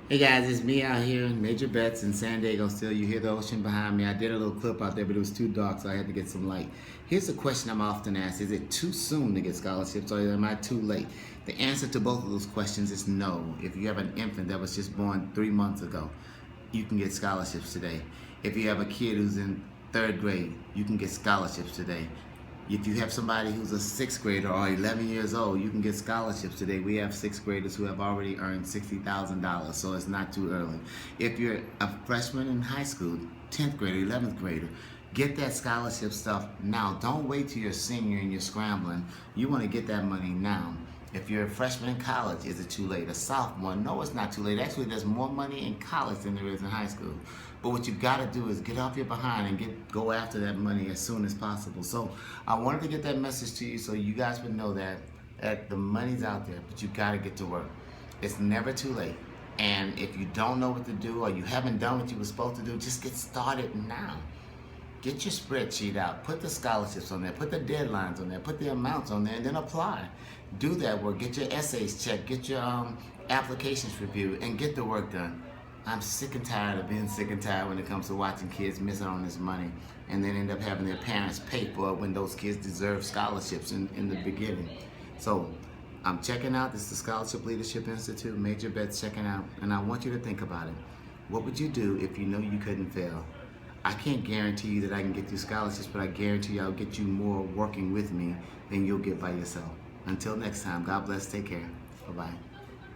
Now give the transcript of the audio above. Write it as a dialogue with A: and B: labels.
A: Hey guys, it's me out here, Major Bets in San Diego still. You hear the ocean behind me. I did a little clip out there, but it was too dark, so I had to get some light. Here's a question I'm often asked. Is it too soon to get scholarships or am I too late? The answer to both of those questions is no. If you have an infant that was just born 3 months ago, you can get scholarships today. If you have a kid who's in third grade, you can get scholarships today. If you have somebody who's a sixth grader or 11 years old, you can get scholarships today. We have sixth graders who have already earned $60,000, so it's not too early. If you're a freshman in high school, 10th grader, 11th grader, get that scholarship stuff now. Don't wait till you're a senior and you're scrambling. You want to get that money now. If you're a freshman in college, is it too late? A sophomore, no, it's not too late. Actually, there's more money in college than there is in high school. But what you've got to do is get off your behind and go after that money as soon as possible. So I wanted to get that message to you so you guys would know that the money's out there, but you got to get to work. It's never too late. And if you don't know what to do or you haven't done what you were supposed to do, just get started now. Get your spreadsheet out, put the scholarships on there, put the deadlines on there, put the amounts on there, and then apply. Do that work, get your essays checked, get your applications reviewed, and get the work done. I'm sick and tired of being sick and tired when it comes to watching kids miss out on this money and then end up having their parents pay for it when those kids deserve scholarships in the beginning. So I'm checking out, this is the Scholarship Leadership Institute, Major Bets checking out, and I want you to think about it. What would you do if you know you couldn't fail? I can't guarantee you that I can get you scholarships, but I guarantee you I'll get you more working with me than you'll get by yourself. Until next time, God bless, take care. Bye-bye.